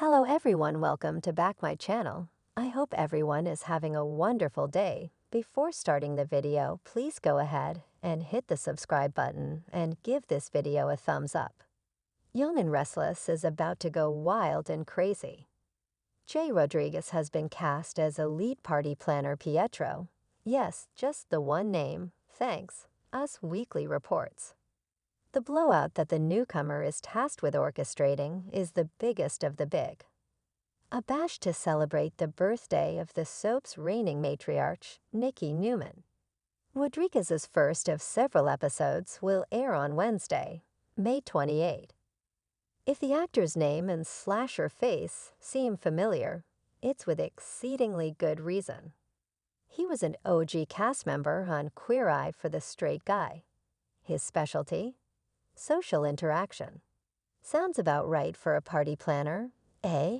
Hello everyone, welcome to back my channel. I hope everyone is having a wonderful day. Before starting the video, please go ahead and hit the subscribe button and give this video a thumbs up. Young and Restless is about to go wild and crazy. Jay Rodriguez has been cast as a lead party planner Pietro. Yes, just the one name, thanks, Us Weekly reports. The blowout that the newcomer is tasked with orchestrating is the biggest of the big. A bash to celebrate the birthday of the soap's reigning matriarch, Nikki Newman. Rodriguez's first of several episodes will air on Wednesday, May 28. If the actor's name and slasher face seem familiar, it's with exceedingly good reason. He was an OG cast member on Queer Eye for the Straight Guy. His specialty? Social interaction. Sounds about right for a party planner, eh?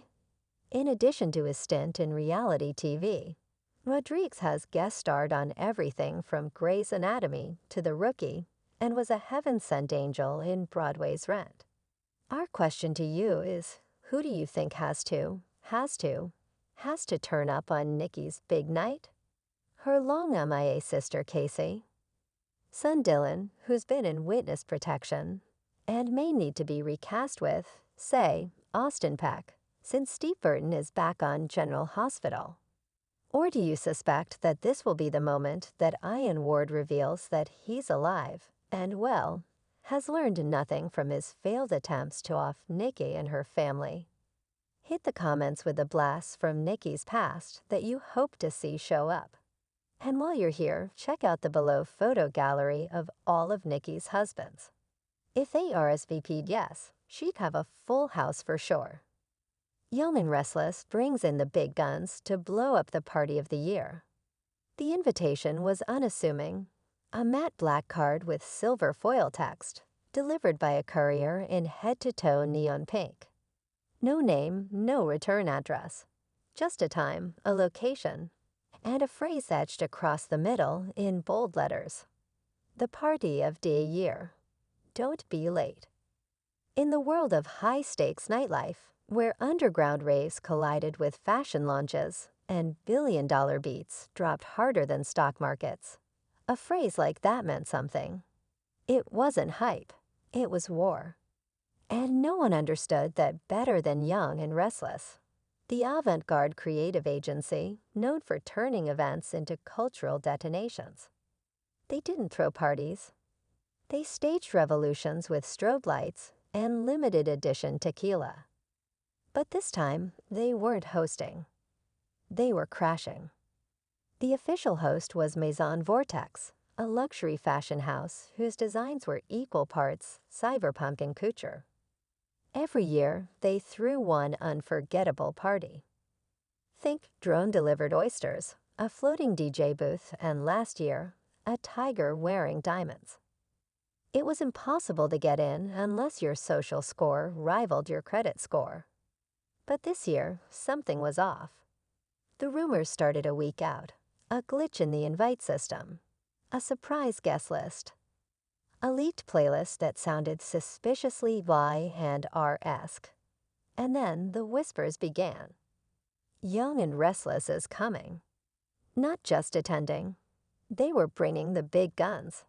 In addition to his stint in reality TV, Rodriguez has guest starred on everything from Grey's Anatomy to The Rookie and was a heaven-sent angel in Broadway's Rent. Our question to you is, who do you think has to turn up on Nikki's big night? Her long MIA sister Casey, son Dylan, who's been in witness protection, and may need to be recast with, say, Austin Peck, since Steve Burton is back on General Hospital? Or do you suspect that this will be the moment that Ian Ward reveals that he's alive and, well, has learned nothing from his failed attempts to off Nikki and her family? Hit the comments with a blast from Nikki's past that you hope to see show up. And while you're here, check out the below photo gallery of all of Nikki's husbands. If they RSVP'd yes, she'd have a full house for sure. Young and Restless brings in the big guns to blow up the party of the year. The invitation was unassuming, a matte black card with silver foil text, delivered by a courier in head-to-toe neon pink. No name, no return address. Just a time, a location, and a phrase etched across the middle in bold letters. The party of the year. Don't be late. In the world of high-stakes nightlife, where underground raves collided with fashion launches and billion-dollar beats dropped harder than stock markets, a phrase like that meant something. It wasn't hype, it was war. And no one understood that better than Young and Restless. The avant-garde creative agency, known for turning events into cultural detonations. They didn't throw parties. They staged revolutions with strobe lights and limited edition tequila. But this time, they weren't hosting. They were crashing. The official host was Maison Vortex, a luxury fashion house whose designs were equal parts cyberpunk and couture. Every year, they threw one unforgettable party. Think drone-delivered oysters, a floating DJ booth, and last year, a tiger wearing diamonds. It was impossible to get in unless your social score rivaled your credit score. But this year, something was off. The rumors started a week out, a glitch in the invite system, a surprise guest list, a leaked playlist that sounded suspiciously Y and R-esque. And then the whispers began. Young and Restless is coming. Not just attending. They were bringing the big guns.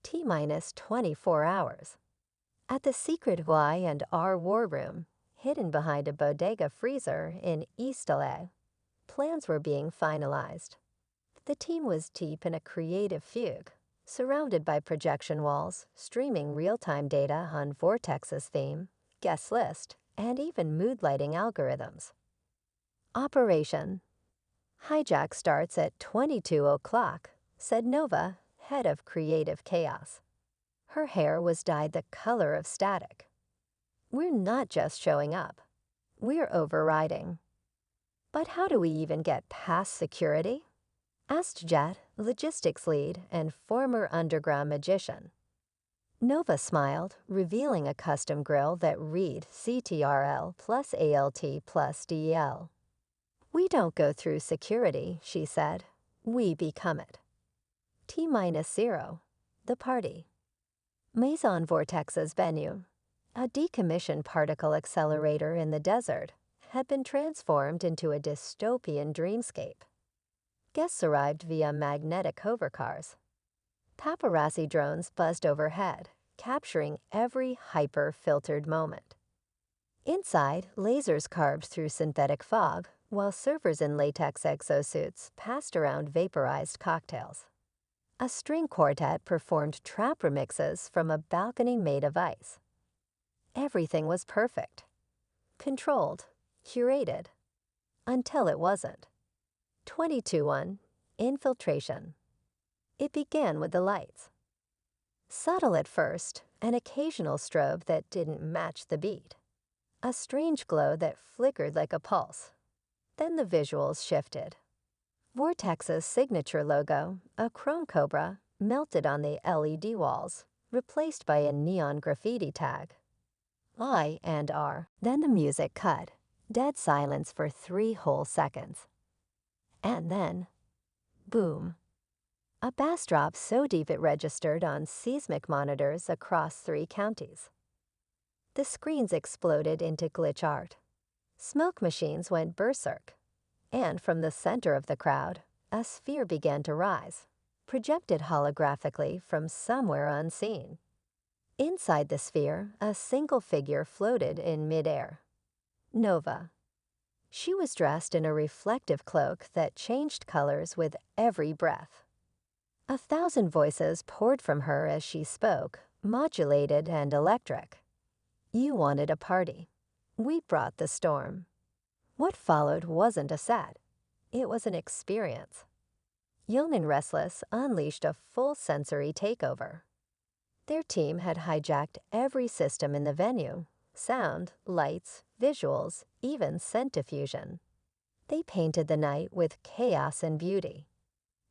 T-minus 24 hours. At the secret Y and R war room, hidden behind a bodega freezer in East LA, plans were being finalized. The team was deep in a creative fugue, surrounded by projection walls, streaming real-time data on Vortex's theme, guest list, and even mood lighting algorithms. Operation Hijack starts at 22 o'clock, said Nova, head of creative chaos. Her hair was dyed the color of static. We're not just showing up. We're overriding. But how do we even get past security? Asked Jet, logistics lead and former underground magician. Nova smiled, revealing a custom grill that read CTRL plus ALT plus DEL. We don't go through security, she said. We become it. T-minus 0, the party. Maison Vortex's venue. A decommissioned particle accelerator in the desert had been transformed into a dystopian dreamscape. Guests arrived via magnetic hovercars. Paparazzi drones buzzed overhead, capturing every hyper-filtered moment. Inside, lasers carved through synthetic fog, while servers in latex exosuits passed around vaporized cocktails. A string quartet performed trap remixes from a balcony made of ice. Everything was perfect, controlled, curated, until it wasn't. 22-1, infiltration. It began with the lights. Subtle at first, an occasional strobe that didn't match the beat. A strange glow that flickered like a pulse. Then the visuals shifted. Vortex's signature logo, a chrome cobra, melted on the LED walls, replaced by a neon graffiti tag. I and R. Then the music cut. Dead silence for 3 whole seconds. And then, boom. A bass drop so deep it registered on seismic monitors across 3 counties. The screens exploded into glitch art. Smoke machines went berserk. And from the center of the crowd, a sphere began to rise, projected holographically from somewhere unseen. Inside the sphere, a single figure floated in midair. Nova. She was dressed in a reflective cloak that changed colors with every breath. 1,000 voices poured from her as she spoke, modulated and electric. You wanted a party. We brought the storm. What followed wasn't a set. It was an experience. Young and Restless unleashed a full sensory takeover. Their team had hijacked every system in the venue: sound, lights, visuals, even scent diffusion. They painted the night with chaos and beauty.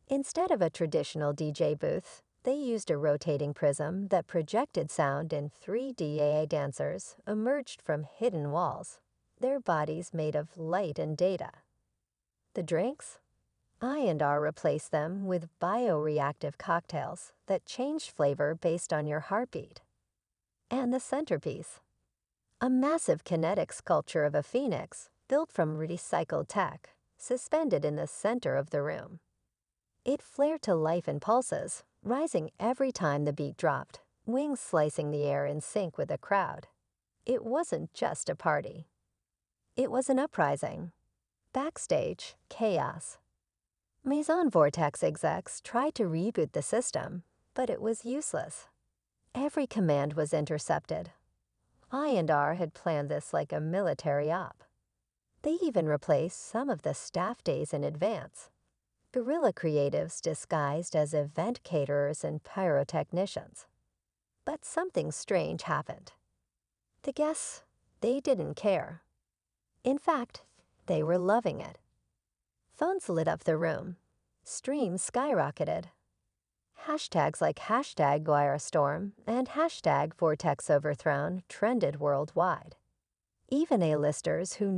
Instead of a traditional DJ booth, they used a rotating prism that projected sound, in 3D AA dancers emerged from hidden walls, their bodies made of light and data. The drinks? I&R replaced them with bioreactive cocktails that changed flavor based on your heartbeat. And the centerpiece? A massive kinetic sculpture of a phoenix built from recycled tech, suspended in the center of the room. It flared to life in pulses, rising every time the beat dropped, wings slicing the air in sync with the crowd. It wasn't just a party. It was an uprising. Backstage, chaos. Maison Vortex execs tried to reboot the system, but it was useless. Every command was intercepted. I&R had planned this like a military op. They even replaced some of the staff days in advance. Guerrilla creatives disguised as event caterers and pyrotechnicians. But something strange happened. The guests, they didn't care. In fact, they were loving it. Phones lit up the room. Streams skyrocketed. Hashtags like #GuireStorm and #VortexOverthrown trended worldwide. Even A-listers who